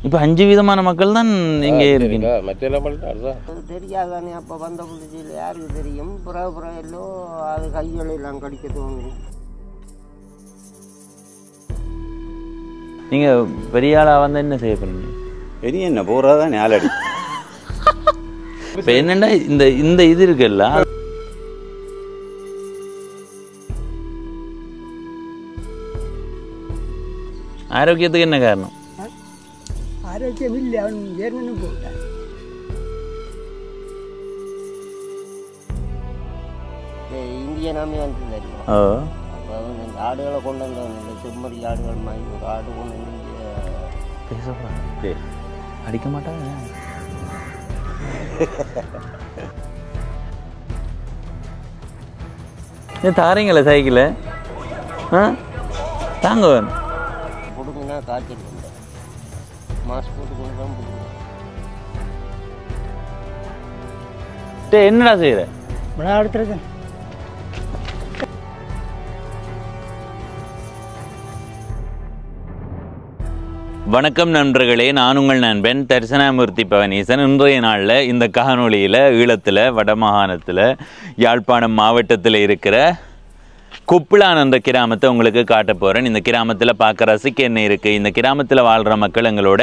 இப்போ 5 விதமான மக்கள் தான் இங்கே இருக்கீங்க. தெரியாதானே அப்போ வந்த புதுசில் யாருக்கு தெரியும். புற எல்லோ அது கைகளெல்லாம் கடிக்க தோணும். நீங்கள் பெரிய ஆளாக வந்து என்ன செய்ய போறீங்க? பெரிய என்ன போகிறதா நாலடி. இப்போ என்னென்னா இந்த இது இருக்குல்ல, ஆரோக்கியத்துக்கு என்ன காரணம்? ஆரோக்கியம் இல்லை, அவன் வேணும்னு போட்டான். இந்திய நாமே வந்து தெரியும். அப்போ இந்த ஆடுகளை கொண்டு வந்தவங்க செம்மறி ஆடுகள் மாதிரி ஒரு ஆடு கொண்டு வந்து பேச அடிக்க மாட்டாங்க. தாரீங்களா சைக்கிள்? தாங்க கொடுங்கன்னா காய்ச்சல் இல்லை, மாஸ்க் போட்டு கொண்டு தான் போடுங்க. என்னடா செய்யற? விளையாடுறது. வணக்கம் நண்பர்களே, நான் உங்கள் நண்பன் தரிசனாமூர்த்தி பவனீசன். இன்றைய நாளில் இந்த காணொளியில் ஈழத்தில் வடமாகாணத்தில் யாழ்ப்பாணம் மாவட்டத்தில் இருக்கிற குப்ளான் என்ற கிராமத்தை உங்களுக்கு காட்ட போகிறேன். இந்த கிராமத்தில் பார்க்க ரசிக்க என்ன இருக்குது, இந்த கிராமத்தில் வாழ்கிற மக்கள் எங்களோட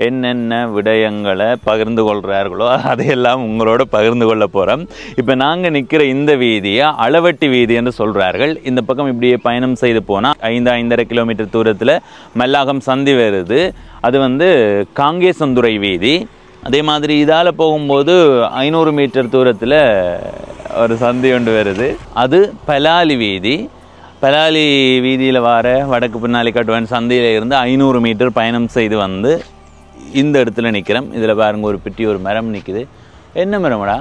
என்னென்ன விடயங்களை பகிர்ந்து கொள்கிறார்களோ அதையெல்லாம் உங்களோட பகிர்ந்து கொள்ள போகிறோம். இப்போ நாங்கள் நிற்கிற இந்த வீதியை அளவட்டி வீதி என்று சொல்கிறார்கள். இந்த பக்கம் இப்படியே பயணம் செய்து போனால் 5-5.5 கிலோமீட்டர் தூரத்தில் மல்லாகம் சந்தி வருது. அது வந்து காங்கேசந்துறை வீதி. அதே மாதிரி இதால் போகும்போது 500 மீட்டர் தூரத்தில் ஒரு சந்தி ஒன்று வருது, அது பலாலி வீதி. பலாலி வீதியில் வர வடக்கு பின்னாலி கட்டுவன் சந்தையில் இருந்து 500 மீட்டர் பயணம் செய்து வந்து இந்த இடத்துல நிற்கிறோம். இதில் பாருங்க ஒரு பெட்டி ஒரு மரம் நிற்குது. என்ன மரம்டா?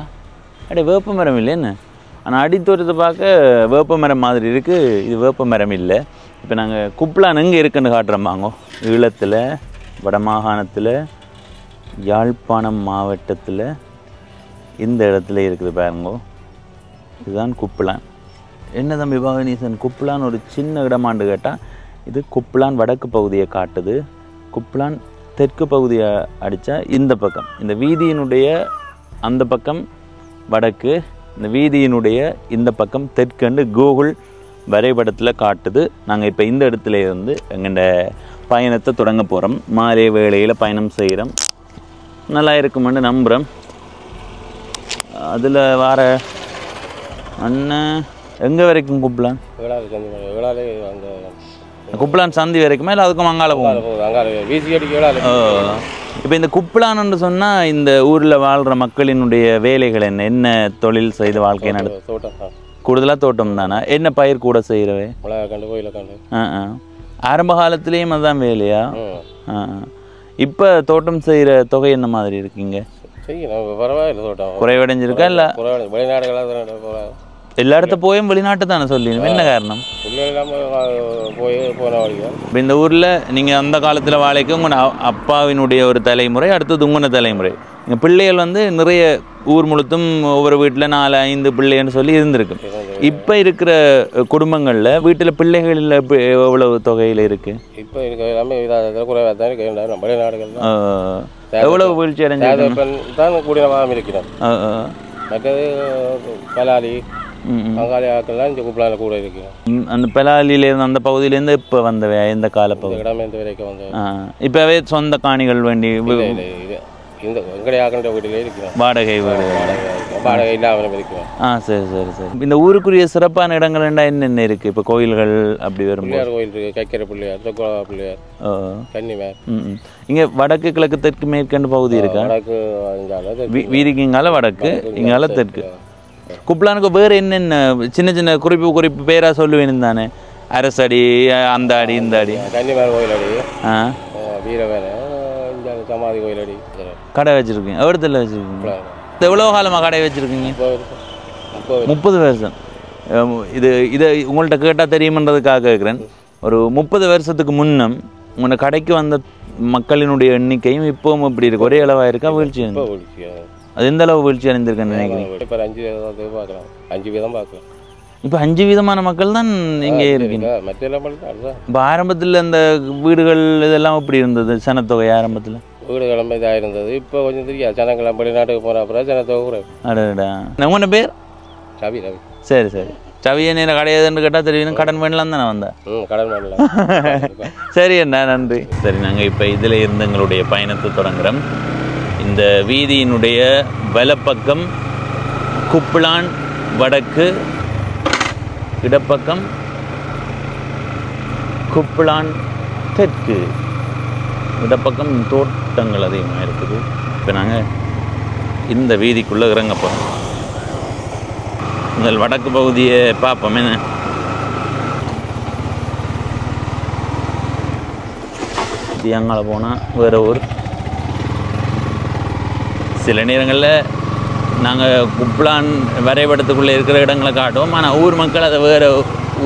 அப்படியே வேப்ப மரம் இல்லைன்னு, ஆனால் அடித்தோரத்தை பார்க்க வேப்ப மரம் மாதிரி இருக்குது. இது வேப்ப மரம் இல்லை. இப்போ நாங்கள் குப்ளான் எங்கே இருக்குன்னு காட்டுறோம் வாங்கோ. ஈழத்தில் வடமாகாணத்தில் யாழ்ப்பாணம் மாவட்டத்தில் இந்த இடத்துல இருக்குது பாருங்கோ. இதுதான் குப்ளான். என்ன தம்பி பவனீசன், குப்ளான் ஒரு சின்ன இடமாண்டு கேட்டால் இது குப்ளான் வடக்கு பகுதியை காட்டுது. குப்ளான் தெற்கு பகுதியை அடித்தா இந்த பக்கம், இந்த வீதியினுடைய அந்த பக்கம் வடக்கு, இந்த வீதியினுடைய இந்த பக்கம் தெற்குண்டு கூகுள் வரைபடத்தில் காட்டுது. நாங்கள் இப்போ இந்த இடத்துல இருந்து எங்கள்ட பயணத்தை தொடங்க போகிறோம். மாலை வேளையில் பயணம் செய்கிறோம். நல்லா இருக்குமென்னு நம்புகிறோம். அதில் வர அண்ணன் எங்கே வரைக்கும் குப்ளான்? குப்ளான் சந்தி வரைக்குமா இல்லை அதுக்கும் அங்கால போகும்? இப்போ இந்த குப்ளான்னு சொன்னால் இந்த ஊரில் வாழ்கிற மக்களினுடைய வேலைகள் என்ன, என்ன தொழில் செய்து வாழ்க்கை நடத்து? கூடுதலாக தோட்டம் தானே? என்ன பயிர் கூட செய்கிறவே? ஆரம்ப காலத்துலேயும் அதுதான் வேலையா? இப்போ தோட்டம் செய்கிற தொகை என்ன மாதிரி இருக்குங்க? குறைவடைஞ்சிருக்கா இல்லை? எல்லா இடத்த போயும் வெளிநாட்டு தானே சொல்லிடுங்க. என்ன காரணம்? இப்போ இந்த ஊரில் நீங்கள் அந்த காலத்தில் வாழைக்கு உங்கள் அப்பாவினுடைய ஒரு தலைமுறை, அடுத்தது உங்களோட தலைமுறை. இங்கே பிள்ளைகள் வந்து நிறைய ஊர் முழுத்தும் ஒவ்வொரு வீட்டில் 4-5 பிள்ளைன்னு சொல்லி இருந்திருக்கு. இப்போ இருக்கிற குடும்பங்களில் வீட்டில் பிள்ளைகள் எவ்வளவு தொகையில் இருக்குது? இப்போ எல்லாமே வெளிநாடுகள் எவ்வளவு வீழ்ச்சி அடைஞ்சிருக்கோம். அந்த பெலாலிலேருந்து அந்த பகுதியிலேருந்து இப்போ வந்தவை இந்த கால பகுதி இப்போவே சொந்த காணிகள் வேண்டி வாடகை வீடு. சரி சரி சரி. இந்த ஊருக்குரிய சிறப்பான இடங்கள் என்னென்ன இருக்கு? இப்போ கோயில்கள் அப்படி வரும்போது கோயில் இருக்கு, கைக்கரை பிள்ளையார், தொக்கோலா பிள்ளையார், கன்னிமார். இங்கே வடக்கு கிழக்கு தெற்கு மேற்கண்டு பகுதி இருக்கா? வீதிக்கு இங்கால வடக்கு, இங்கால தெற்கு. குப்ளானுக்கு வேறு என்னென்ன சின்ன சின்ன குறிப்பு பேராக சொல்லுவேன் தானே? அரசடி, அந்த அடி, இந்த அடி, கன்னிமார் கோயில் அடி, வீரவேலை, சமாதி கோயில் அடி. கடை வச்சுருக்கீங்க? எவ்வளோத்தில் வச்சுருக்கீங்க? எவ்வளோ காலமாக கடை வச்சுருக்கீங்க? 30 வருஷம். இதை உங்கள்கிட்ட கேட்டால் தெரியுமன்றதுக்காக கேட்குறேன். ஒரு 30 வருஷத்துக்கு முன்னம் உங்களோட கடைக்கு வந்த மக்களினுடைய எண்ணிக்கையும் இப்போவும் இப்படி இருக்கு? ஒரே அளவாக இருக்கா? வீழ்ச்சி? அது எந்த அளவு வீழ்ச்சி அடைந்திருக்குன்னு நினைக்கிறேன்? இப்போ 5 வீதம் பார்க்கலாம். இப்போ 5 விதமான மக்கள் தான் இங்கே இருக்கீங்க. இப்போ ஆரம்பத்தில் அந்த வீடுகள் இதெல்லாம் எப்படி இருந்தது சனத்தொகை ஆரம்பத்தில்? வீடு கிளம்ப இதாக இருந்தது. இப்போ கொஞ்சம் தெரியாது ஜனங்களாம் வெளிநாட்டுக்கு போன அப்புறம் ஜனத்தொகை கூட. அடடா. உங்களோட பேர்? ரவி. ரவி. சரி சரி. ரவியை நேரம் கிடையாதுன்னு கேட்டால் தெரியும். கடன் வேணலாம் தானே வந்தேன். கடன் வேணலாம். சரி அண்ணா, நன்றி. சரி, நாங்கள் இப்போ இதில் இருந்து எங்களுடைய பயணத்தை தொடங்குகிறோம். இந்த வீதியினுடைய வலப்பக்கம் குப்லான், வடக்கு இடப்பக்கம் குப்லான், தெற்கு இடப்பக்கம் தோட்டங்கள் அதிகமாக இருக்குது. இப்போ நாங்கள் இந்த வீதிக்குள்ளே இறங்க போகிறோம். முதல் வடக்கு பகுதியை பார்ப்போம். என்ன அங்கால போனால் வேறு ஊர். சில நேரங்களில் நாங்கள் குப்லான் வரைபடத்துக்குள்ளே இருக்கிற இடங்களை காட்டுவோம், ஆனால் ஊர் மக்கள் அதை வேறு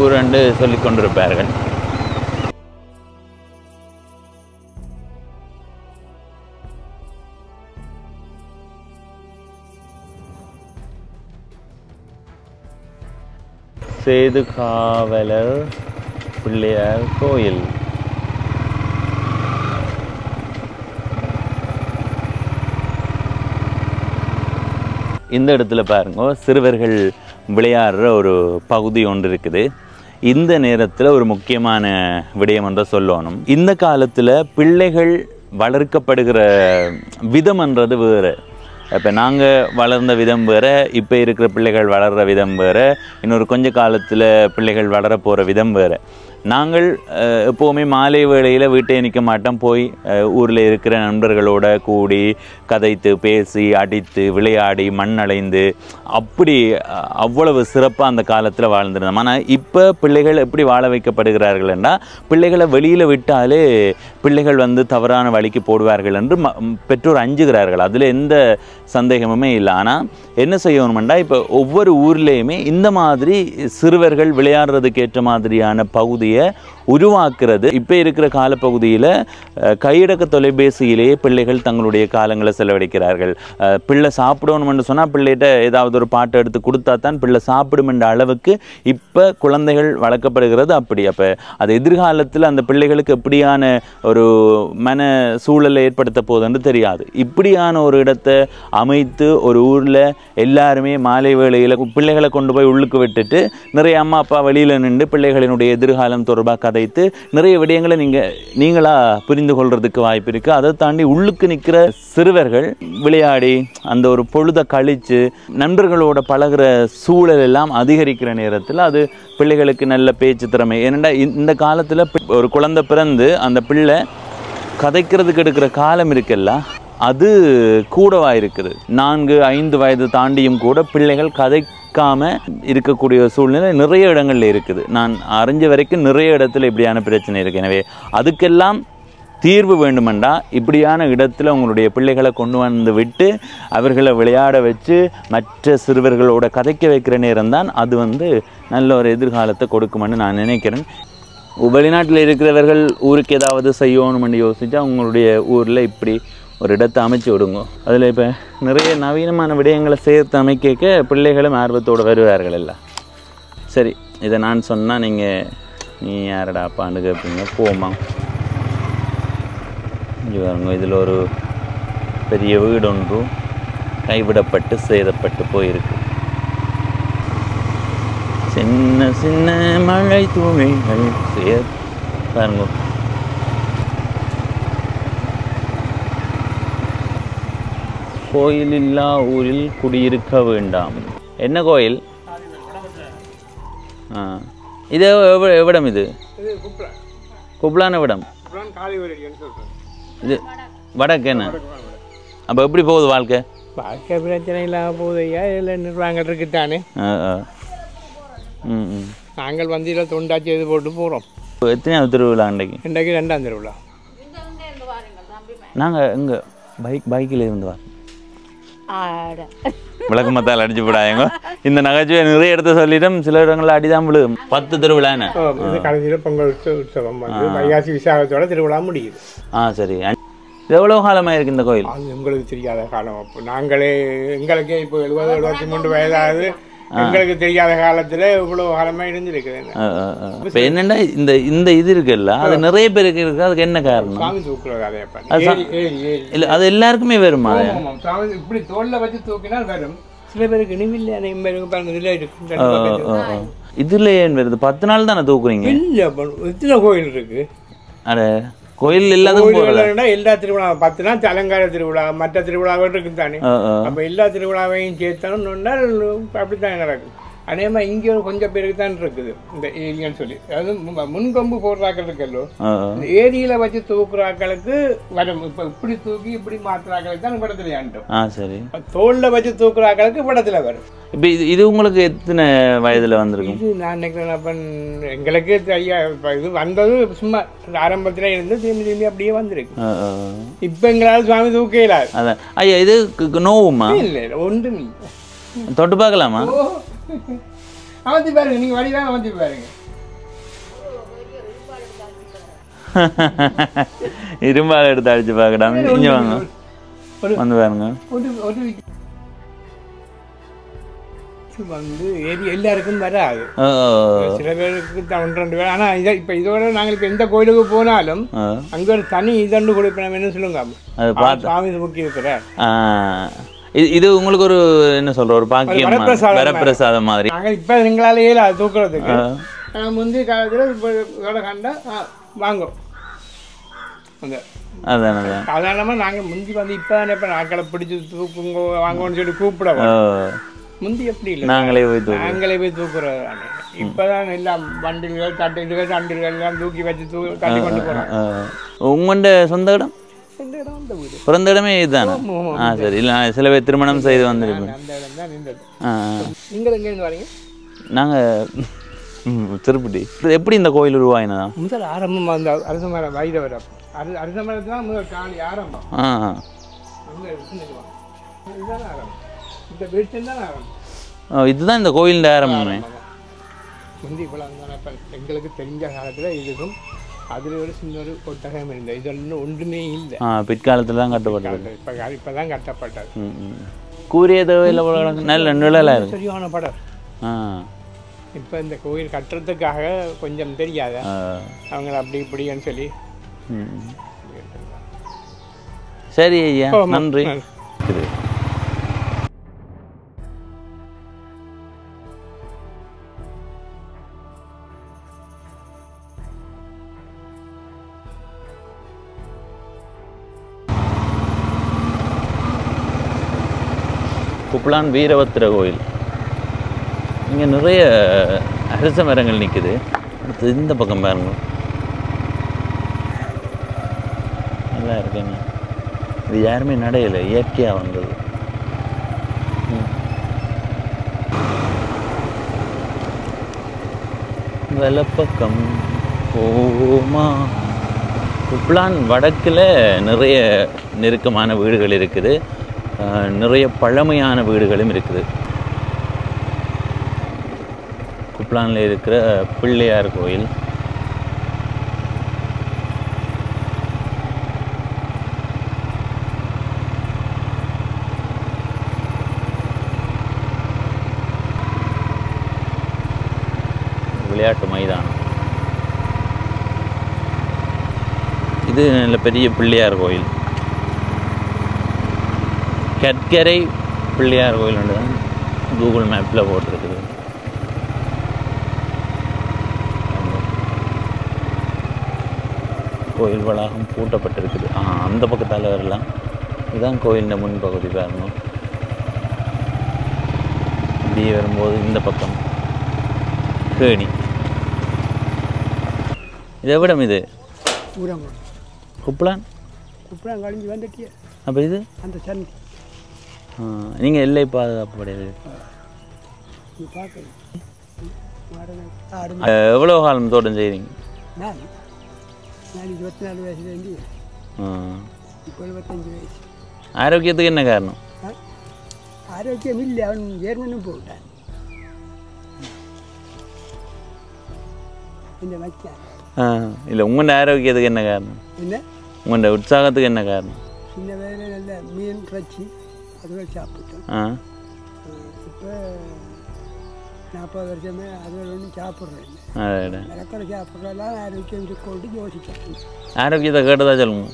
ஊர் என்று சொல்லி கொண்டிருப்பார்கள். சேது காவலர் பிள்ளையார் கோயில். இந்த இடத்துல பாருங்க, சிறுவர்கள் விளையாடுற ஒரு பகுதி ஒன்று இருக்குது. இந்த நேரத்தில் ஒரு முக்கியமான விடயம் என்று சொல்லணும். இந்த காலத்தில் பிள்ளைகள் வளர்க்கப்படுகிற விதம்ன்றது வேறு. இப்போ நாங்கள் வளர்ந்த விதம் வேறு, இப்போ இருக்கிற பிள்ளைகள் வளர்கிற விதம் வேறு, இன்னொரு கொஞ்ச காலத்தில் பிள்ளைகள் வளர போகிற விதம் வேறு. நாங்கள் எப்போவுமே மாலை வேளையில் வீட்டை நிற்க மாட்டோம், போய் ஊரில் இருக்கிற நண்பர்களோட கூடி கதைத்து பேசி அடித்து விளையாடி மண் அலைந்து அப்படி அவ்வளவு சிறப்பாக அந்த காலத்தில் வாழ்ந்துருந்தோம். ஆனால் இப்போ பிள்ளைகள் எப்படி வாழ வைக்கப்படுகிறார்கள்னா, பிள்ளைகளை வெளியில் விட்டாலே பிள்ளைகள் தவறான வழிக்கு போடுவார்கள் என்று பெற்றோர் அஞ்சுகிறார்கள். அதில் எந்த சந்தேகமுமே இல்லை. ஆனால் என்ன செய்யணுமெண்டா, இப்போ ஒவ்வொரு ஊர்லேயுமே இந்த மாதிரி சிறுவர்கள் விளையாடுறதுக்கு ஏற்ற மாதிரியான பகுதியை உருவாக்குறது. இப்போ இருக்கிற காலப்பகுதியில் கையடக்க தொலைபேசியிலேயே பிள்ளைகள் தங்களுடைய காலங்களை செலவழிக்கிறார்கள். பிள்ளை சாப்பிடணும்னு சொன்னால் பிள்ளைகிட்ட ஏதாவது ஒரு பாட்டை எடுத்து கொடுத்தா தான் பிள்ளை சாப்பிடும் என்ற அளவுக்கு இப்போ குழந்தைகள் வளர்க்கப்படுகிறது. அப்படி அப்போ அது எதிர்காலத்தில் அந்த பிள்ளைகளுக்கு எப்படியான ஒரு மன சூழலை ஏற்படுத்த போகுதுன்னு தெரியாது. இப்படியான ஒரு இடத்தை அமைத்து ஒரு ஊரில் எல்லாருமே மாலை வேளையில் பிள்ளைகளை கொண்டு போய் உள்ளுக்கு விட்டுட்டு நிறைய அம்மா அப்பா வெளியில் நின்று பிள்ளைகளினுடைய எதிர்காலம் தொடர்பாக கதைத்து நிறைய விடயங்களை நீங்களாக புரிந்து கொள்றதுக்கு வாய்ப்பு இருக்குது. அதை தாண்டி உள்ளுக்கு நிற்கிற சிறுவர்கள் விளையாடி அந்த ஒரு பொழுதை கழித்து நண்பர்களோட பழகிற சூழல் எல்லாம் அதிகரிக்கிற நேரத்தில் அது பிள்ளைகளுக்கு நல்ல பேச்சு திறமை. ஏனெண்டா இந்த காலத்தில் ஒரு குழந்தை பிறந்து அந்த பிள்ளை கதைக்கிறதுக்கு எடுக்கிற காலம் இருக்குல்ல, அது கூடவாக இருக்குது. 4-5 வயது தாண்டியும் கூட பிள்ளைகள் கதைக்காம இருக்கக்கூடிய சூழ்நிலை நிறைய இடங்கள்ல இருக்குது. நான் அறிஞ்ச வரைக்கும் நிறைய இடத்துல இப்படியான பிரச்சனை இருக்குது. எனவே அதுக்கெல்லாம் தீர்வு வேண்டுமெண்டா இப்படியான இடத்துல உங்களுடைய பிள்ளைகளை கொண்டு வந்து விட்டு அவர்களை விளையாட வச்சு மற்ற சிறுவர்களோட கதைக்க வைக்கிற நேரம்தான் அது நல்ல ஒரு எதிர்காலத்தை கொடுக்குமென்னு நான் நினைக்கிறேன். வெளிநாட்டில் இருக்கிறவர்கள் ஊருக்கு ஏதாவது செய்யணும்னு யோசிச்சா உங்களுடைய ஊரில் இப்படி ஒரு இடத்தை அமைச்சு விடுங்க. அதில் இப்போ நிறைய நவீனமான விடயங்களை சேர்த்து அமைக்க பிள்ளைகளும் ஆர்வத்தோடு வருவார்கள் எல்லாம். சரி, இதை நான் சொன்னால் நீ யாரடா அப்பான்னு கேட்பீங்க. போமா இங்கே வருங்க. இதில் ஒரு பெரிய வீடு ஒன்று கைவிடப்பட்டு சேதப்பட்டு போயிருக்கு. சின்ன சின்ன மழை துளிகள் பாருங்க. கோயில் இல்லா ஊரில் குடியிருக்க வேண்டாம். என்ன கோயில்? இது எவ்விடம்? இது குப்லான விடம். இது வடக்கு. என்ன அப்போ எப்படி போகுது வாழ்க்கை? வாழ்க்கை பிரச்சனை இல்லாமல் போகுது ஐயா. இதில் நிர்வாகங்கள் இருக்குத்தானே. நாங்கள் இதில் தொண்டாச்சி இது போட்டு போகிறோம். எத்தனையாவது திருவிழா? இன்றைக்கு 2ஆம் திருவிழா. நாங்கள் இங்கே பைக்கில் இருந்து வரோம். விளக்கு மத்தால் அடிச்சு விடாங்க. இந்த நகைச்சுவை நிறைய இடத்த சொல்லிட்டோம். சில இடங்களில் அடிதான் விழுகும். 10 திருவிழா. என்ன கடைசியில் பொங்கல் உற்சவம் வைகாசி விசாகத்தோட திருவிழா முடியுது. சரி. இது எவ்வளோ காலமாக இருக்குது இந்த கோயில்? அது உங்களுக்கு தெரியாத காலம். அப்போ நாங்களே எங்களுக்கே இப்போ 70-73 வயதாகுது. எங்களுக்கு தெரியாத காலத்துல இவ்வளவு காலமா இருந்திருக்குது. இப்போ என்னன்னா இந்த இந்த இது இருக்குல்ல அது நிறைய பேருக்கு இருக்கு. அதுக்கு என்ன காரணம்? சாமி தூக்குறது அதே இல்லை அது எல்லாருக்குமே வருமா? சாமி இப்படி தோல்ல வச்சு தூக்கினால் வரும். சில பேருக்கு இனிமில்லை பாருங்க இதுல இருக்கு. இதுல ஏன் வருது? 10 நாள் தானே தூக்குறீங்க? இல்ல எத்தனை கோயில் இருக்கு? அட கோயில் இல்லாத எல்லா திருவிழா 10 நாள் அலங்கார திருவிழா மற்ற திருவிழாவும் இருக்கு தானே. அப்ப எல்லா திருவிழாவையும் சேர்த்தாலும் அப்படித்தான் நடக்கும். அதேமா இங்க கொஞ்சம் பேருக்கு தான் இருக்குது இந்த ஏரியான்னு சொல்லி. அதாவது முன்கொம்பு போடுறாக்கள் இருக்கல்லோ இந்த ஏரியில வச்சு தூக்குறாக்களுக்கு வரும். இப்ப இப்படி தூக்கி இப்படி மாத்துறாக்களுக்கு தான் படத்துல ஆண்டோம். சரி. தோல்ல வச்சு தூக்குறாக்களுக்கு படத்துல வரும். இப்போ இது உங்களுக்கு எத்தனை வயதுல வந்திருக்கும்? இது நான் நினைக்கிறேன் எங்களுக்கு ஐயா இது வந்தது சும்மா ஆரம்பத்துல இருந்து திரும்பி அப்படியே வந்திருக்கு. இப்ப எங்களால சுவாமி தூக்க இயலாது. அதான் ஐயா இது நோவுமா? இல்ல ஒன்று நீ தொட்டு பார்க்கலாமா? அமர்த்தி பாருங்க, நீங்க வடிதான் அமர்த்தி பாருங்க. இரும்பாக எடுத்து அடிச்சு பார்க்கடாம இங்க வாங்க வந்து பாருங்க. வந்து எல்லாருக்கும் வராது, சில பேருக்கு தான் 1-2 பேர். ஆனா இப்ப இதோட நாங்கள் இப்ப எந்த கோயிலுக்கு போனாலும் அங்க ஒரு தனி இதண்டு கொடுப்போம். என்ன சொல்லுங்க, சாமி முக்கி இருக்கிற இது உங்களுக்கு ஒரு என்ன சொல்ற ஒரு பாக்கியம் வரப்பிரசாதம் மாதிரி. நாங்கள் இப்ப எங்களால இயலாது தூக்குறதுக்கு. முந்தைய காலத்துல கண்டா வாங்கும் அந்த சாதாரணமா நாங்க முந்தி வந்து இப்ப நாக்களை பிடிச்சு தூக்குங்க வாங்கன்னு சொல்லி கூப்பிடுவோம். முந்தி எப்படி இல்லை, நாங்களே போய் தூக்குறது. இப்பதான் எல்லாம் வண்டில்கள் தட்டில்கள் தண்டில்கள் எல்லாம் தூக்கி வச்சு தள்ளி கொண்டு போறோம். உங்களோட சொந்த இடம் பிறந்த இடமே இதுதானே? சரி. இல்லை சில பேர் திருமணம் செய்து வந்துருக்கோம். நீங்கள் எங்கேருந்து வரீங்க? நாங்கள் திருப்பதி. எப்படி இந்த கோயில் உருவாயினதா? முதல் ஆரம்பம் அந்த அரச மரம் வயத வர அரச மரத்து தான் முதல் காலி ஆரம்பம். இதுதான் ஆரம்பம். இந்த வீட்டில் தான் ஆரம்பம். இதுதான் இந்த கோயிலின் ஆரம்பமே. முந்தி இவ்வளோ எங்களுக்கு தெரிஞ்ச காலத்தில் இதுக்கும் அதில் ஒரு சின்ன ஒரு கொட்டகம் இருந்தது. இது ஒன்றும் ஒன்றுமே இல்லை. பிற்காலத்தில் தான் கட்டப்பட்டது. இப்போ தான் கட்டப்பட்டது. கூறிய தேவையில் நல்ல நிழலாக இருக்கு. சரியான படம். இப்போ இந்த கோயில் கட்டுறதுக்காக கொஞ்சம் தெரியாத அவங்க அப்படி இப்படின்னு சொல்லி. சரி ஐயா, நன்றி. குப்லான் வீரபத்திர கோயில். இங்கே நிறைய அரச மரங்கள் நிற்குது. அடுத்து இந்த பக்கம் பாருங்க, நல்லா இருக்குங்க. இது யாருமே நடையில, இயற்கையாக வந்தது. வலப்பக்கம் போமா. குப்லான் வடக்கில் நிறைய நெருக்கமான வீடுகள் இருக்குது, நிறைய பழமையான வீடுகளும் இருக்குது. குப்லானில் இருக்கிற பிள்ளையார் கோயில். விளையாட்டு மைதானம். இது நல்ல பெரிய பிள்ளையார் கோயில். கட்கரை பிள்ளையார் கோயில் ஒன்று தான் கூகுள் மேப்பில் போட்டிருக்குது. கோயில் வளாகம் பூட்டப்பட்டிருக்குது. அந்த பக்கத்தால் வரலாம். இதுதான் கோயிலின் முன்பகுதி பாருங்க. இப்படியே வரும்போது இந்த பக்கம் கேணி. இது எவ்விடம்? இது குப்லான். குப்லான் கழிஞ்சு வந்துட்டிய. அப்போ இது அந்த சந்தி. நீங்கள் எல்லை பாதுகாப்பு படையாது. எவ்வளோ காலம் தோட்டம் செய்கிறீங்க? நான் 24 வயசுலேருந்து இப்போ 75 வயசு. ஆரோக்கியத்துக்கு என்ன காரணம்? ஆரோக்கியம் இல்லை, அவன் ஜெர்மனும் போட்டான். இந்த மச்சான் இல்லை, உங்களோட ஆரோக்கியத்துக்கு என்ன காரணம்? என்ன உங்களோட உற்சாகத்துக்கு என்ன காரணம்? சின்ன வயதில் நல்ல மீன் இறைச்சி அதுவே சாப்பிட்டோம். இப்போ 40 வருஷமே அதுகள் ஒன்றும் சாப்பிட்றேன் இலக்கடை சாப்பிட்றதெல்லாம் ஆரோக்கியம் கொண்டு யோசிக்கிறேன். ஆரோக்கியத்தை கேட்டதா சொல்லுங்க.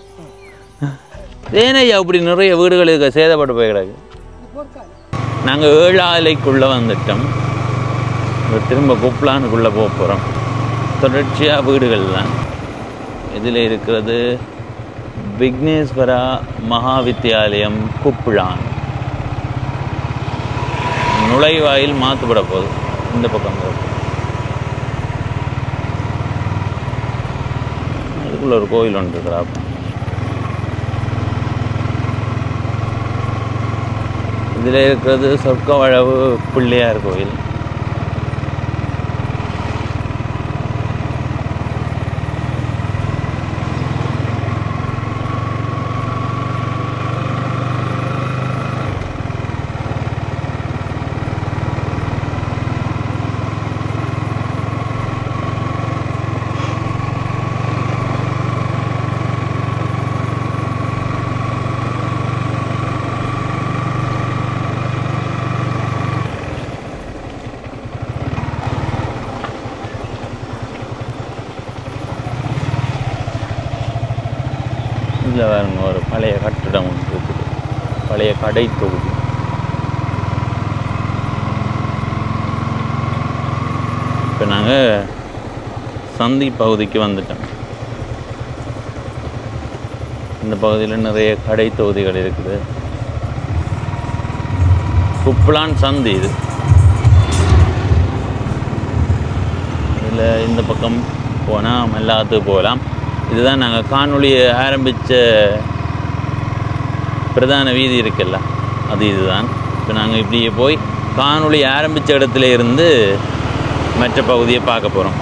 ஏனையா அப்படி நிறைய வீடுகளுக்கு சேதப்பட்டு போய் கிடக்கு. நாங்கள் 7 ஆலைக்குள்ளே வந்துட்டோம். திரும்ப குப்லானுக்குள்ளே போக போகிறோம். தொடர்ச்சியாக வீடுகள் தான். இதில் இருக்கிறது விக்னேஸ்வரா மகாவித்யாலயம் குப்லான். நுழைவாயில் மாற்றுப்பட போகுது. இந்த பக்கம் அதுக்குள்ள ஒரு கோயில் ஒன்று இருக்கிறா. இதில் இருக்கிறது சொர்க்கவளவு பிள்ளையார் கோயில். இதில் வேறுங்க ஒரு பழைய கட்டிடம் ஒன்று இருக்குது. பழைய கடை தொகுதி. இப்போ நாங்கள் சந்தி பகுதிக்கு வந்துட்டோம். இந்த பகுதியில் நிறைய கடை தொகுதிகள் இருக்குது. குப்லான் சந்தி இது. இதில் இந்த பக்கம் போனால் எல்லாத்துக்கும் போகலாம். இதுதான் நாங்கள் காணொளியை ஆரம்பித்த பிரதான வீதி இருக்குல்ல, அது இதுதான். இப்போ நாங்கள் இப்படியே போய் காணொளி ஆரம்பித்த இடத்துல இருந்து மற்ற பகுதியை பார்க்க போகிறோம்.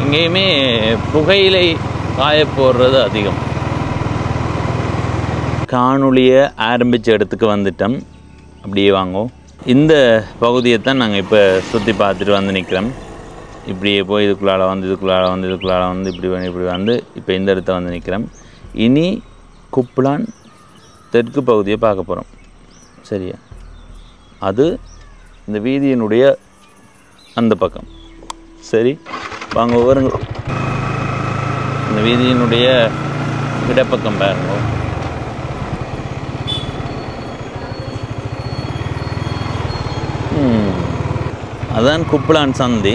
இங்கேயுமே புகையிலை காய போடுறது அதிகம். காணொளியை ஆரம்பித்த இடத்துக்கு வந்துட்டோம். அப்படியே வாங்குவோம். இந்த பகுதியை தான் நாங்கள் இப்போ சுற்றி பார்த்துட்டு வந்து நிற்கிறோம். இப்படியே போய் இதுக்குள்ளால் வந்து இப்படி வந்து இப்போ இந்த இடத்த வந்து நிற்கிறோம். இனி குப்லான் தெற்கு பகுதியை பார்க்க போகிறோம். சரியா? அது இந்த வீதியினுடைய அந்த பக்கம். சரி வாங்க வருங்க. இந்த வீதியினுடைய இடப்பக்கம் பாருங்க. அதான் குப்லான் சந்தி.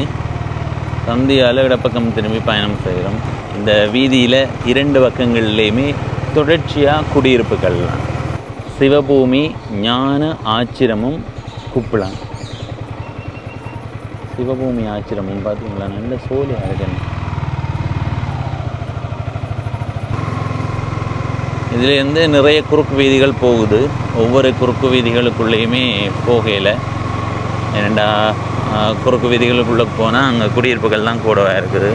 சந்தியால் இடப்பக்கம் திரும்பி பயணம் செய்கிறோம். இந்த வீதியில் 2 பக்கங்கள்லேயுமே தொடர்ச்சியாக குடியிருப்புகள்லாம். சிவபூமி ஞான ஆச்சிரமும் குப்லான். சிவபூமி ஆச்சிரமும் பார்த்தீங்களா, நல்ல சோழியாக இருக்குன்னு. இதுலேருந்து நிறைய குறுக்கு வீதிகள் போகுது. ஒவ்வொரு குறுக்கு வீதிகளுக்குள்ளேயுமே போகையில் ஏன்னா குறுக்கு வீதிகளுக்குள்ளே போனால் அங்கே குடியிருப்புகள் தான் கூடவாக இருக்குது.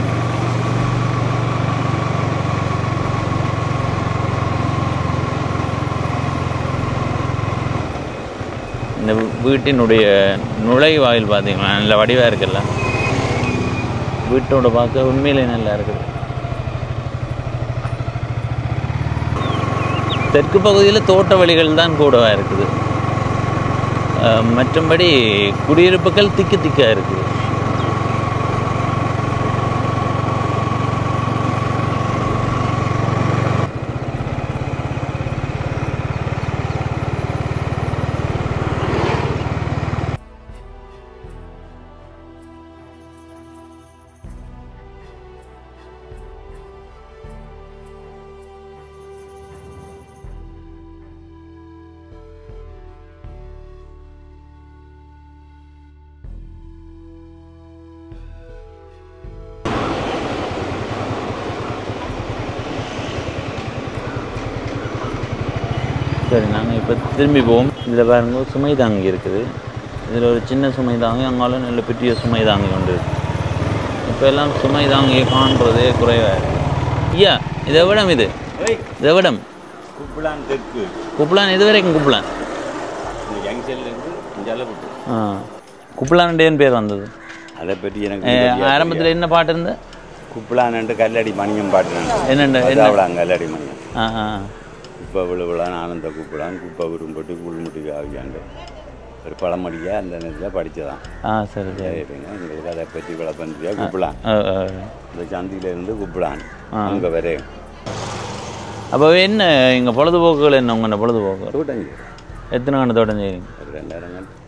இந்த வீட்டினுடைய நுழைவாயில் பார்த்தீங்களா, நல்ல வடிவாக இருக்குல்ல. வீட்டோட பார்க்க உண்மையிலே நல்லா இருக்குது. தெற்கு பகுதியில் தோட்ட வழிகள் தான் கூடவாக இருக்குது. மற்றபடி குடியிருப்புகள் திக்கு திக்காக இருக்குது. சரி, நாங்கள் இப்போ திரும்பி போவோம். இதில் பாருங்க சுமை தாங்கி இருக்குது. இதில் ஒரு சின்ன சுமை தாங்கி, அங்காலும் நல்ல பெரிய சுமை தாங்கி கொண்டு இருக்குது. இப்போ எல்லாம் சுமை தாங்கியை காண்றதே குறைவாக இருக்குது. ஐயா இது எவ்விடம்? இது எவ்விடம்? குப்லான் தெற்கு. குப்லான் இது வரைக்கும் குப்லான். ஜங்ஷன்லேருந்து குப்லான் பேர் வந்தது. அதை பற்றி எனக்கு ஆரம்பத்தில் என்ன பாட்டு இருந்த குப்பலான்னு கல்லடி மணியம் பாட்டுறாங்க என்னண்டு அவ்வளோ கல்லடி மணியம் குப்பை விழுவிழான் ஆனந்த குப்பலான் குப்பை விரும்பட்டு புல்முட்டி ஆகியாண்டு ஒரு பழமொழியாக அந்த நேரத்தில் படித்ததான் சரி சரிங்க எங்களுக்கு அதை பற்றி விளப்பந்தியா குப்பலான் இந்த சந்தியிலேருந்து குப்பலான் அங்கே வரையும் அப்போ என்ன இங்கே பொழுதுபோக்குகள் என்ன உங்கள் பொழுதுபோக்கு தோட்டஞ்சு எத்தனை கண்டு தோட்டம் செய்யுங்க ஒரு 2000 கண்டு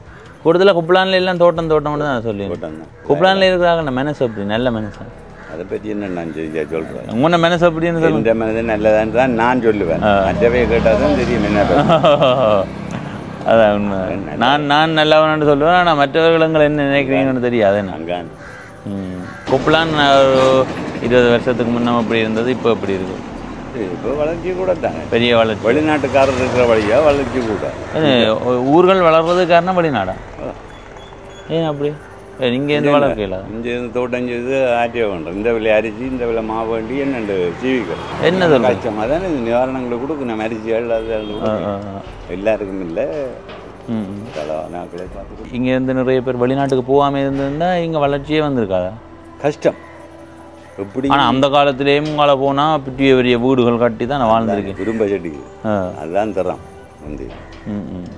கூடுதலாக குப்பலானில் எல்லாம் தோட்டம் மட்டும் தான் சொல்லி தோட்டம் தான் குப்பலானில் இருக்கிறாங்க மனசு அப்படி நல்ல மனசு அதை பற்றி என்ன நான் சொல்கிறேன் உங்களோட மனசு அப்படின்னு சொல்லி இந்த மனது நல்லதான்னு தான் நான் சொல்லுவேன் மற்றவே கேட்டால் தான் தெரியும் என்ன அதான் உண்மை நான் நல்லவனு சொல்லுவேன் ஆனால் மற்றவர்களுங்களை என்ன நினைக்கிறீங்கன்னு தெரியாது அங்கே குப்பலான் ஒரு 20 வருஷத்துக்கு முன்னே அப்படி இருந்தது இப்போ எப்படி இருக்கு இப்போ வளர்ச்சி கூட தாங்க பெரிய வளர்ச்சி வெளிநாட்டுக்காரர் இருக்கிற வழியாக வளர்ச்சி கூட ஊர்கள் வளர்றது காரணம் வெளிநாடா ஏன் அப்படி இங்கே இருந்து வளர்க்கல இங்கேருந்து தோட்டம் செய்து ஆட்டிய வேண்டாம் இந்த விலை அரிசி இந்த விலை மாவு வேண்டி என்னண்டு ஜீவிகள் என்ன சொல்ல கச்சமாக தானே இது நிவாரணங்களை கொடுக்கணும் அரிசிகள் அது எல்லாருக்கும் இல்லை நாட்களே பார்த்துட்டு இங்கேருந்து நிறைய பேர் வெளிநாட்டுக்கு போகாமல் இருந்திருந்தா இங்கே வளர்ச்சியே வந்திருக்காதா கஷ்டம் எப்படி ஆனால் அந்த காலத்திலேயும் உங்களை போனால் பெரிய பெரிய வீடுகள் கட்டி தான் நான் வாழ்ந்துருக்கேன் குடும்ப செடிக்கு அதுதான் தரோம் வந்து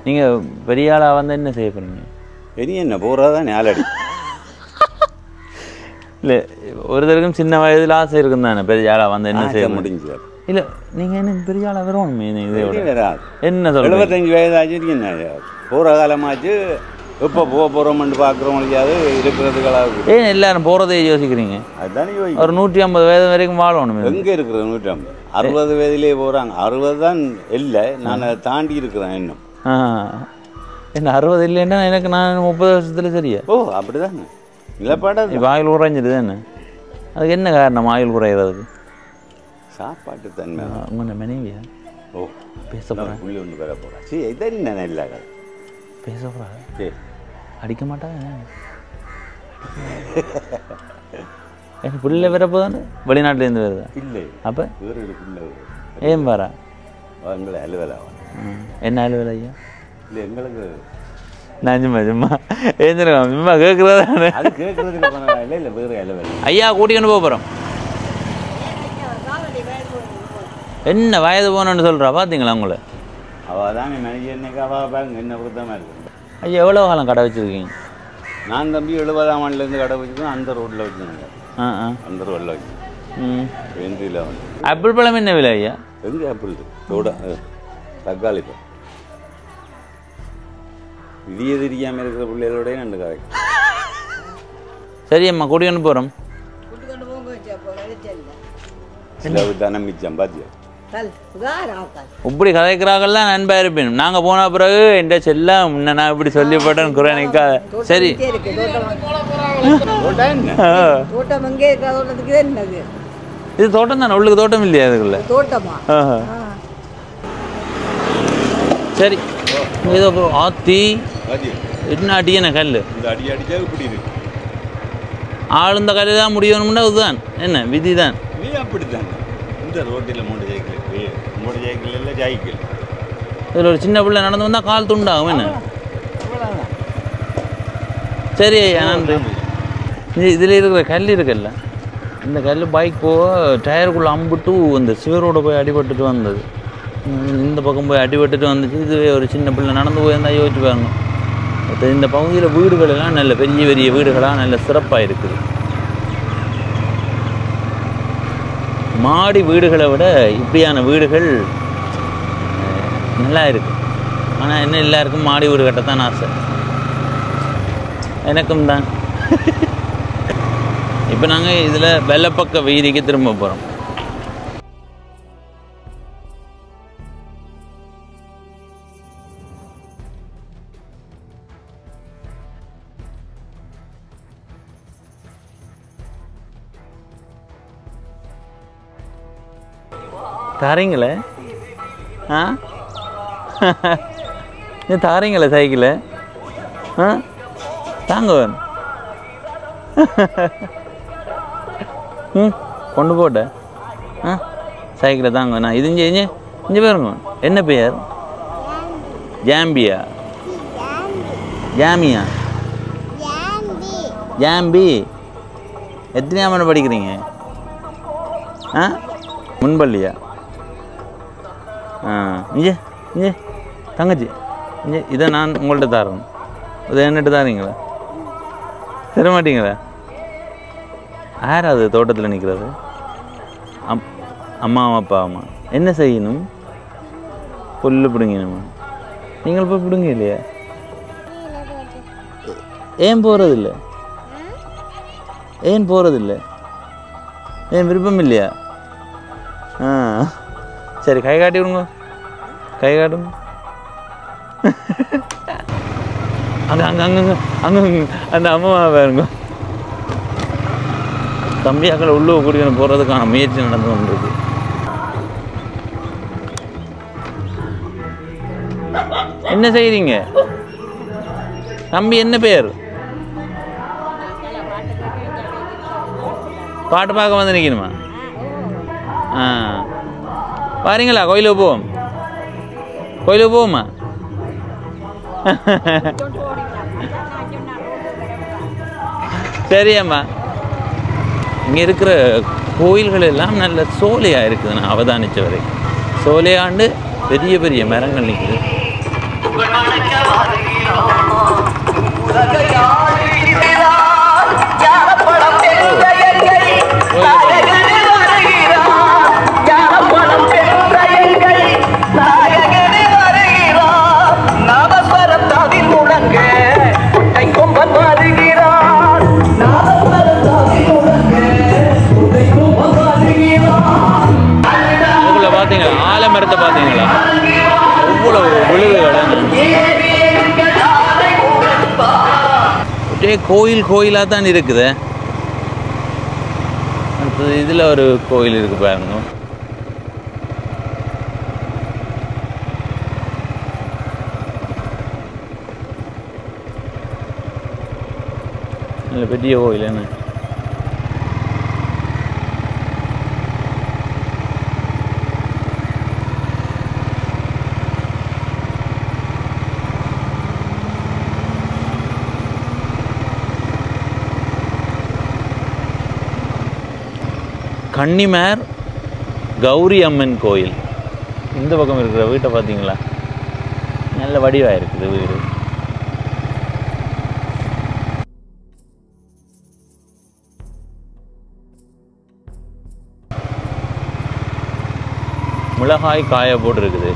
நீங்கள் பெரிய ஆளாக வந்து என்ன செய்ய போகிறீங்க இனி என்ன போகிறதான் நாலடி இல்லை ஒருத்தருக்கும் சின்ன வயதில் ஆசை இருக்கும் தானே பெரிய ஆளாக வந்து என்ன செய்ய முடிஞ்சு இல்லை நீங்கள் என்ன பெரிய ஆளாக வரணுமே இதே வராது என்ன சொல்ல 75 வயதாச்சு என்ன போகிற காலமாச்சு இப்போ போகிறோம்னு பார்க்குறவங்களுக்காவது இருக்கிறதுக்களாக ஏன் எல்லாரும் போகிறதே யோசிக்கிறீங்க அதுதானே ஒரு 150 வயது வரைக்கும் வாழணும் எங்கே இருக்கிறது 150 60 வயதிலே போகிறாங்க 60 தான் இல்லை நான் அதை தாண்டி இருக்கிறேன் இன்னும் என்ன 60 இல்லைன்னா எனக்கு நான் 30 வருஷத்துல சரியா அப்படி தானே நிலப்பாடாது இப்போ ஆயுள் குறைஞ்சிடுது என்ன அதுக்கு என்ன காரணம் ஆயுள் குறையிறதுக்கு சாப்பாட்டு தன்மை உங்களோட மனைவியா பேச போகிறேன் புள்ளி ஒன்று பெற போகிறேன் சரி இதான் என்ன இல்லை பேச போகிறேன் அடிக்க மாட்டாங்க எனக்கு பிள்ளை வரப்போ தானே வெளிநாட்டிலேருந்து வருதா இல்லை அப்போ வேறு பிள்ளை ஏன் வரா எங்களை அலுவலா என்ன அலுவலா ஐயா இல்லை எங்களுக்கு நான் சும்மா ஏந்திரம் சும்மா கேட்குறதா அது கேட்குறதுக்கு இல்லை இல்லை வேறு அலுவலா ஐயா கூட்டிக்கொண்டு போக போகிறோம் என்ன வயது போகணுன்னு சொல்கிறா பார்த்தீங்களா உங்களை அவள் தான் நினைக்க என்னைக்கு அவள் பாருங்க என்ன பொறுத்தமாக இருக்கு ஐயா எவ்வளோ காலம் கடை வச்சுருக்கீங்க நான் தம்பி 70ஆம் ஆண்டுலேருந்து கடை வச்சுருக்கோம் அந்த ரோட்டில் வச்சுருந்தேன் அந்த ரோட்டில் வச்சு வெந்தியில் வந்து ஆப்பிள் பழம் என்ன விலை ஐயா எங்கே ஆப்பிள் தோட தக்காளி இப்போ விதிய தெரியாமல் இருக்கிற பிள்ளைகளோடய நண்டு கதை சரி அம்மா கூட்டிக்கொண்டு போகிறோம் சிலவு தானே மிச்சம் பாத்தியா இப்படி கதைக்கிறாங்கலாம் நண்பா இருப்பேன் நாங்கள் போன பிறகு என்ற செல்லம் முன்ன நான் இப்படி சொல்லிப்பட்டேன் குறைக்கா சரி இது தோட்டம் தானே உள்ளுக்கு தோட்டம் இல்லையா அதுக்குள்ள சரி ஏதோ ஆத்தி என்ன அடியான கல் ஆளுந்த கல் தான் முடியணும்னா அதுதான் என்ன விதி தான் அப்படித்தான் இந்த ரோட்டில் மூணு சைக்கிள் இல்லை சைக்கிள் இதில் ஒரு சின்ன பிள்ளை நடந்து வந்தால் கால் துண்டாகும் என்ன சரி நன்றி இதில் இருக்கிற கல் இருக்குல்ல இந்த கல் பைக் போக டயருக்குள்ளே அம்பிட்டு அந்த சிவரோட போய் அடிபட்டுட்டு வந்தது இந்த பக்கம் போய் அடிபட்டுட்டு வந்துச்சு இதுவே ஒரு சின்ன பிள்ளை நடந்து போயிருந்தால் யோசிச்சு பாருங்க இந்த பகுதியில் வீடுகள் எல்லாம் நல்ல பெரிய பெரிய வீடுகளாக நல்ல சிறப்பாக இருக்குது மாடி வீடுகளை விட இப்படியான வீடுகள் நல்லா இருக்கு ஆனால் என்ன எல்லாருக்கும் மாடி வீடு கட்டத்தான் ஆசை எனக்கும் தான் இப்போ நாங்கள் இதில் வெள்ளப்பக்க வீதிக்கு திரும்ப போகிறோம் தாரீங்களே நீ தாரீங்களே சைக்கிளை தாங்க கொண்டு போட்ட சைக்கிளை தாங்க நான் இது இங்கே பாருங்க என்ன பெயர் ஜாம்பியா ஜாமியா ஜாம்பி எத்தனையாம் ஆண்டு படிக்கிறீங்க? ஆ முன்பள்ளியா? இங்கே இங்கே தங்கச்சி இங்கே இதை நான் உங்கள்கிட்ட தரேன். இதை என்னட்டு தாரீங்களா? தர மாட்டீங்களா? யார் அது தோட்டத்தில் நிற்கிறது? அம்மா அப்பா அம்மா. என்ன செய்யணும்? புல்லு பிடுங்கணுமா? நீங்கள் போய் பிடுங்க இல்லையா? ஏன் போகிறதில்ல? ஏன் போகிறதில்ல? ஏன் விருப்பம் இல்லையா? சரி கை காட்டி விடுங்க, கை காட்டுங்க. அங்கே அங்கே அங்கங்க அங்கே அந்த அம்மா பாருங்க. தம்பியாக்களை உள்ளே கூட்டிக்கணும் போகிறதுக்கான முயற்சி நடந்து கொண்டிருக்கு. என்ன செய்கிறீங்க தம்பி? என்ன பேர்? பாட்டு பார்க்க வந்து நிற்கணுமா? பாருங்களா? கோயிலுக்கு போவோம், கோயிலுக்கு போவோமா? சரியாம்மா. இங்கே இருக்கிற கோயில்கள் எல்லாம் நல்ல சோலையாக இருக்குது. நான் அவதானித்த வரை சோலையாண்டு பெரிய பெரிய மரங்கள் நிற்குது. ஆலமரத்தை பார்த்தீங்களா? அவ்வளவு விழுதுகள். கோயில் கோயிலாக தான் இருக்குது. அடுத்தது இதில் ஒரு கோயில் இருக்கு பாருங்க. நல்ல பெரிய கோயில். என்ன கன்னிமார் கௌரி அம்மன் கோயில். இந்த பக்கம் இருக்கிற வீட்டை பார்த்தீங்களா? நல்ல வடிவாக இருக்குது வீடு. மிளகாய் காய போட்டிருக்குது.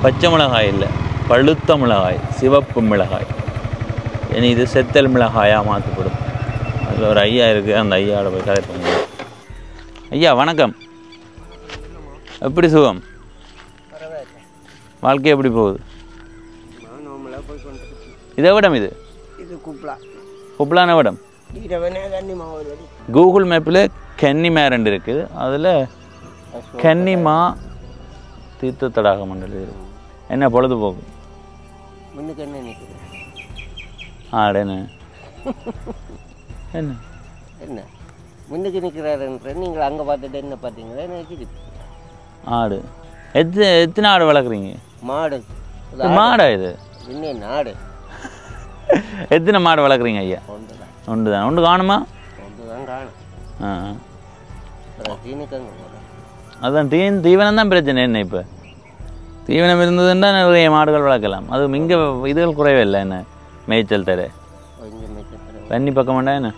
பச்சை மிளகாய் இல்லை, பழுத்த மிளகாய், சிவப்பு மிளகாய். இனி இது செத்தல் மிளகாயாக மாற்றப்படும். அதில் ஒரு ஐயா இருக்குது, அந்த ஐயாவோட போய் கதை பண்ணுங்க. ஐயா வணக்கம். எப்படி சுகம்? வாழ்க்கை எப்படி போகுது? இதை விடம் இது குப்லான விடம். கூகுள் மேப்பில் கன்னிமார் இருக்குது. அதில் கன்னிமா தீர்த்த தடாக மண்டல் இருக்குது. என்ன பொழுதுபோக்கு? ஆடேன்னு என்ன என்ன முன்னுக்கு நிற்கிறாருன்ற நீங்கள் அங்கே பார்த்துட்டு என்ன பார்த்தீங்களா? எனக்கு ஆடு. எத்தனை ஆடு வளர்க்குறீங்க? மாடு. மாடா இது? இன்னும் நாடு. எத்தனை மாடு வளர்க்குறீங்க ஐயா? ஒன்று தான். ஒன்று தான். ஒன்று காணுமா? ஒன்று தான் காணும். தீனுக்கங்க போகிறேன். அதுதான் தீவனம் தான் பிரச்சனை. என்ன இப்போ தீவனம் இருந்ததுன்னா நிறைய மாடுகள் வளர்க்கலாம். அது இங்கே இதுகள் குறைவே இல்லை. என்ன மேய்ச்சல் தர கொஞ்சம் மேய்ச்சல் தண்ணி பக்கமாண்டா என்ன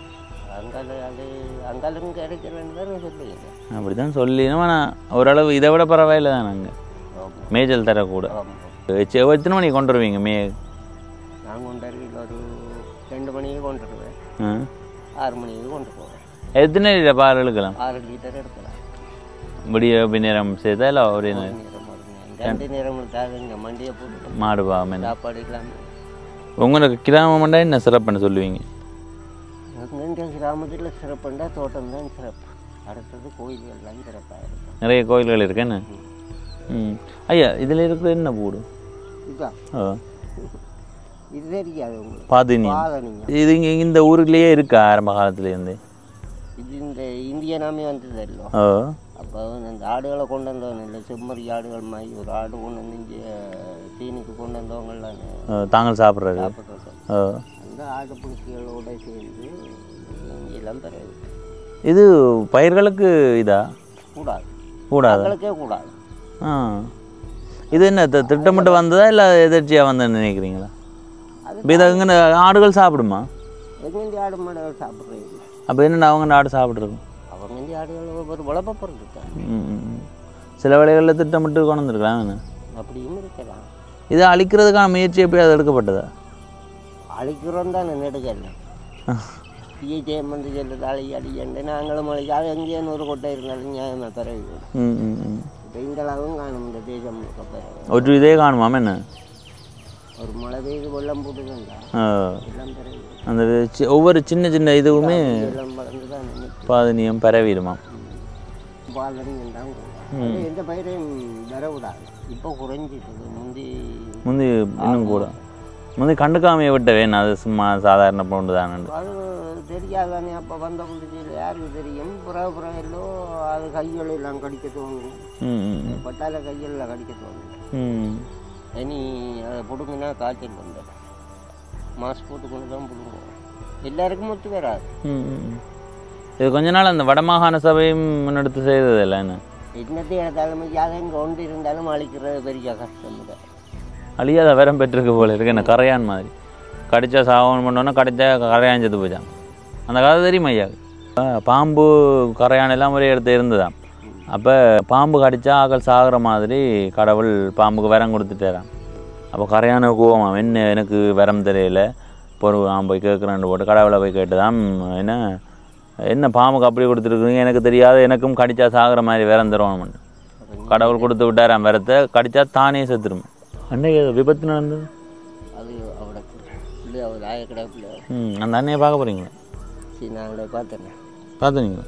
அங்காலும் கிடைக்கிறேன்னு சொல்லுவீங்க. அப்படி தான் சொல்லினோம். ஆனால் ஓரளவு இதை விட பரவாயில்ல தான். நாங்கள் மேய்ச்சல் தரக்கூட. எத்தனை மணிக்கு கொண்டு வருவீங்க நான் கொண்டு வருவீங்க ஒரு 2 மணிக்கு கொண்டு வருவேன். 6 மணிக்கு கொண்டு போவேன். எத்தனை லிட்டர் பால் எடுக்கலாம்? 6 லிட்டர் எடுக்கலாம். விடிய பின்னேரம் செய்தா இல்லை ஒரே நேரம்? 2 நேரம் எடுத்தாங்க. மண்டியை போட்டு மாடு பாவமே சாப்பாடு இல்லாமல். உங்களுக்கு கிராமம்டா என்ன சிறப்புன்னு சொல்லுவீங்க? எங்கள் கிராமத்தில் சிறப்புண்டா தோட்டம் தான் சிறப்பு. அடுத்தது கோயில்கள் தான் சிறப்பாக இருக்கும். நிறைய கோயில்கள் இருக்கு. என்ன ஐயா இதில் இருக்கிற என்ன போடு? இதுதான் இது தெரியாது உங்களுக்கு? பாதினியம். இது இங்கே இந்த ஊருக்குள்ளேயே இருக்கா ஆரம்ப காலத்துலேருந்து? இது இந்த இந்தியனாமே வந்தது இல்லை. அப்போ அந்த ஆடுகளை கொண்டு வந்தவங்க இல்லை, செம்மறி ஆடுகள் மாதிரி ஒரு ஆடு கொண்டு வந்து இங்கே தீனிக்கு கொண்டு வந்தவங்களாம் தாங்கள் சாப்பிட்றது. அந்த வந்து ஆட்டுப்புழுக்கைகளோடு சேர்ந்து எல்லாம் தருது. இது பயிர்களுக்கு இதா கூடாது, கூடாது, மக்களுக்கே கூடாது. இது என்ன திட்டமிட்டு வந்ததா இல்லை எதிர்ச்சியாக வந்தேன்னு நினைக்கிறீங்களா? இப்போ இதை இங்கே ஆடுகள் சாப்பிடுமா? எங்கேருந்து ஆடு மாடுகள் சாப்பிட்றது? அப்போ என்னென்ன அவங்க ஆடு சாப்பிட்ருக்கும்? அவங்க ஆடுகள் ஒரு வளர்ப்ப பொருள். சில வேலைகளில் திட்டமிட்டு கொண்டு வந்துருக்கலாம். அப்படியும் இருக்கலாம். இதை அழிக்கிறதுக்கான முயற்சி எப்படியாவது எடுக்கப்பட்டதா? அழிக்கிறோம் தான் எடுக்கல. பிஜேஎம் வந்து சொல்லுது அழியண்டு நாங்களும் அழிக்காது. எங்கேயும் ஒரு கொட்டை இருந்தாலும் நியாயமாக பிறகு இப்போ இங்களாவும் காணும். இந்த தேசம் ஒரு இதே காணுமாம். என்ன ஒரு மழை பெய்து வெள்ளம் போட்டுதுங்களா எல்லாம் பிறகு அந்த ஒவ்வொரு சின்ன சின்ன இதுவுமே எல்லாம் வளர்ந்து தான் பாதனியம் பரவிடுமா. பாலனியம் தான் எந்த பயிரையும் வரவிடாது. இப்போ குறைஞ்சிட்டு முந்தி இன்னும் கூட முந்தி கண்டுக்காமையை விட்ட வேணும். அது சும்மா சாதாரண பொண்ணு தானே. அது தெரியாதானே. அப்போ வந்த புதுச்சியில் யாருக்கு தெரியும்? புற எல்லோ அது கைகள் எல்லாம் கடிக்க தோணும். பட்டால கையெல்லாம் கடிக்க தோணும். இனி அதை பிடுங்கினா காய்ச்சல் வந்துடும். மாஸ்க் போட்டு கொண்டு தான் பிடுங்குவோம். எல்லாருக்கும் ஒத்து வராது. இது கொஞ்ச நாள் அந்த வடமாகாண சபையும் முன்னெடுத்து செய்தது இல்லை. என்ன என்னத்தையும் எடுத்தாலும் இங்கே ஒன்று இருந்தாலும் அழிக்கிறது பெரிய கஷ்டம். அழியாத விரம் பெற்றிருக்கு போல இருக்கு. என்ன கரையான் மாதிரி கடிச்சா சாவன் பண்ணோன்னா கடிச்சா கரையான் செத்து போச்சான். அந்த கதை தெரியுமா ஐயா? பாம்பு கரையான் எல்லாம் ஒரே இடத்துல இருந்துதான். அப்போ பாம்பு கடிச்சா ஆக்கள் சாகிற மாதிரி கடவுள் பாம்புக்கு விரம் கொடுத்துட்டாரான். அப்போ கரையான கோவம் என்ன எனக்கு விரம் தெரியல பொறு நான் போய் கேட்குறேன்னு போட்டு கடவுளை போய் கேட்டு தான் என்ன பாம்புக்கு அப்படி கொடுத்துருக்குறீங்க எனக்கு தெரியாது, எனக்கும் கடிச்சா சாகிற மாதிரி விரம் தருவான்னு கடவுள் கொடுத்து விட்டாரான். விரத்தை கடிச்சா தானே செத்துரும். அன்னைக்கு விபத்து நடந்தது. அது அவட பிள்ளை அவர் ஆயக்கடை பிள்ளை. அந்த அண்ணையை பார்க்க போகிறீங்களா? சரி நான் பார்த்தேன். பார்த்துனீங்களா?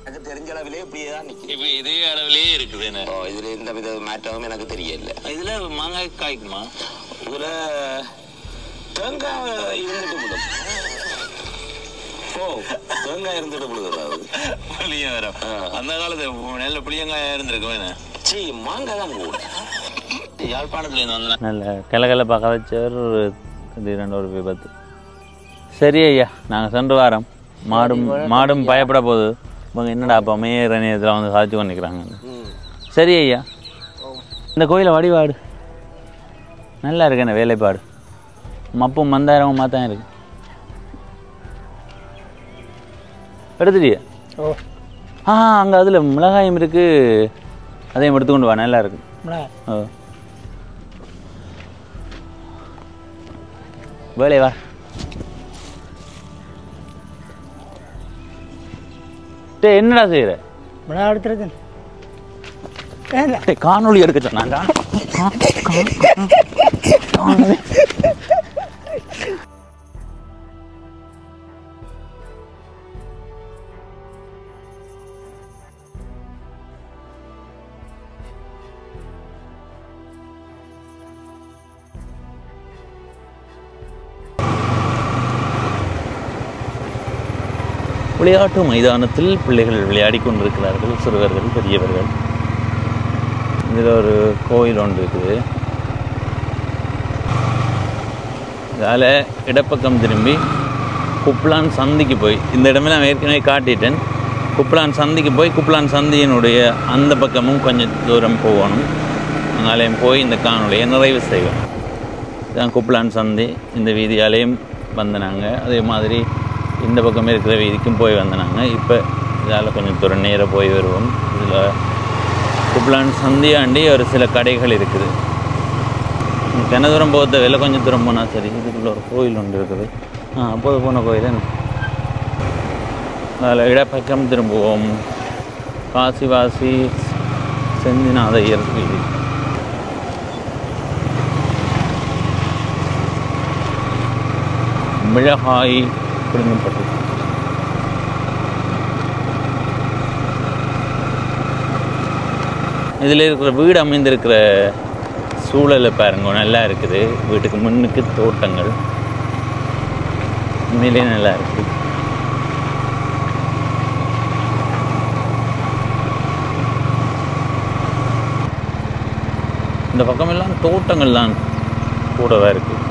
எனக்கு தெரிஞ்ச அளவிலே இப்படியே தான் நிற்கும். இப்போ இதே அளவிலேயே இருக்குது. என்ன இதில் எந்த வித மாற்றமும் எனக்கு தெரியல. இதில் மாங்காய் காய்க்குமா? இதில் தேங்காய் இருந்துட்டு விடும். தேங்காய் இருந்துட்டு விடுது. புளியம் வரும். அந்த காலத்தில் நல்ல புளியங்காய் இருந்திருக்கும். என்ன மாங்காய் தான் கூட யாழ்ப்பாணத்துலேருந்து வந்தேன். நல்ல கிளகிழப்பாக கதைச்சவர் திடீரென ஒரு விபத்து. சரி ஐயா, நாங்கள் சென்று வாரோம். மாடும் பயப்பட போகுது. இவங்க என்னடா அப்போ மேயற நேரத்தில் வந்து சாதிச்சு கொண்டு நிற்கிறாங்க. சரி ஐயா, இந்த கோயிலை வடிவாடு நல்லா இருக்கு. என்ன வேலைப்பாடு மப்பும் மந்தாயிரமும் மாத்தான் இருக்கு. எடுத்துட்டியா? அங்கே அதில் மிளகாயும் இருக்கு, அதையும் எடுத்துக்கொண்டு வா. நல்லா இருக்கு. வேலை வா. என்னடா செய்யற? காணொளி எடுக்க சொன்னாங்க. விளையாட்டு மைதானத்தில் பிள்ளைகள் விளையாடி கொண்டிருக்கிறார்கள். சிறுவர்கள், பெரியவர்கள். இதில் ஒரு கோயில் ஒன்று இருக்குது. இதால் இடப்பக்கம் திரும்பி குப்லான் சந்திக்கு போய், இந்த இடமே நான் ஏற்கனவே காட்டிட்டேன். குப்லான் சந்திக்கு போய் குப்லான் சந்தியினுடைய அந்த பக்கமும் கொஞ்சம் தூரம் போகணும். அங்காலையும் போய் இந்த காணொலியை நிறைவு செய்வோம். இதுதான் குப்லான் சந்தி. இந்த வீதியாலேயும் வந்தனாங்க. அதே மாதிரி இந்த பக்கம் இருக்கிற வீதிக்கும் போய் வந்தனாங்க. இப்போ இதால் கொஞ்சம் தூரம் நேராக போய் வருவோம். இதில் குப்லான் சந்தியாண்டி ஒரு சில கடைகள் இருக்குது. என்ன தூரம் போக தேவையில்லை, கொஞ்சம் தூரம் போனால் சரி. இதுக்குள்ள ஒரு கோயில் ஒன்று இருக்குது. அப்போது போன கோயில் என்ன அதில் இடப்பக்கம் திரும்புவோம். காசிவாசி செந்திநாதையர் வீதி. மிளகாய் பிடுங்கப்பட்டது. இதில் இருக்கிற வீடு அமைந்திருக்கிற சூழலை பாருங்க, நல்லா இருக்குது. வீட்டுக்கு முன்னுக்கு தோட்டங்கள் உண்மையிலே நல்லா இருக்குது. இந்த பக்கமெல்லாம் தோட்டங்கள் தான் கூடவா இருக்குது.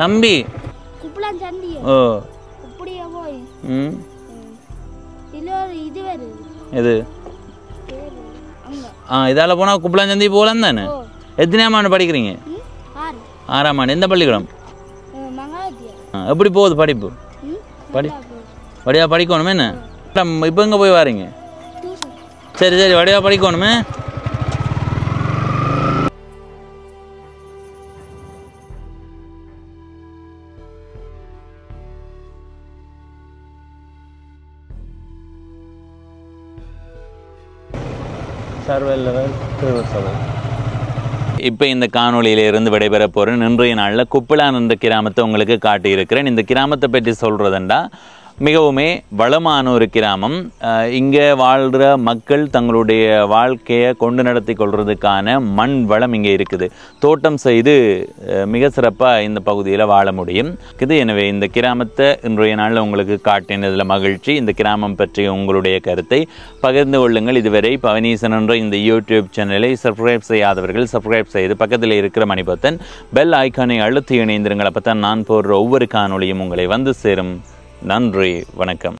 தம்பி குப்பலாம் சண்டி ஓ அப்படியே போய் ம் இல்ல இது வருது எது அங்க இதால போனால் குப்பலாஞ்சந்தி போகலாம் தானே எத்தனையாம் ஆண்டு படிக்கிறீங்க 6ஆம் ஆண்டு எந்த பள்ளிக்கூடம் மங்காத்தியா எப்படி போகுது படிப்பு வடிவா படிக்கணுமே என்ன இப்போ எங்கே போய் வாரீங்க சரி சரி வடிவா படிக்கணுமே இப்போ இந்த காணொலியிலிருந்து விடைபெற போகிறேன். இன்றைய நாளில் குப்பலான் என்ற கிராமத்தை உங்களுக்கு காட்டியிருக்கிறேன். இந்த கிராமத்தை பற்றி சொல்கிறதுண்டா மிகவுமே வளமான ஒரு கிராமம். இங்கே வாழ்கிற மக்கள் தங்களுடைய வாழ்க்கையை கொண்டு நடத்தி கொள்வதற்கான மண் வளம் இங்கே இருக்குது. தோட்டம் செய்து மிக சிறப்பாக இந்த பகுதியில் வாழ முடியும். எனவே இந்த கிராமத்தை இன்றைய நாளில் உங்களுக்கு காட்டினதில் மகிழ்ச்சி. இந்த கிராமம் பற்றி உங்களுடைய கருத்தை பகிர்ந்து கொள்ளுங்கள். இதுவரை பவனீசன் என்ற இந்த யூடியூப் சேனலை சப்ஸ்கிரைப் செய்யாதவர்கள் சப்ஸ்கிரைப் செய்து பக்கத்தில் இருக்கிற மணிபத்தன் பெல் ஐக்கானை அழுத்தி இணைந்திருங்கள். அப்போ தான் நான் போடுற ஒவ்வொரு காணொளியும் உங்களை வந்து சேரும். நன்றி, வணக்கம்.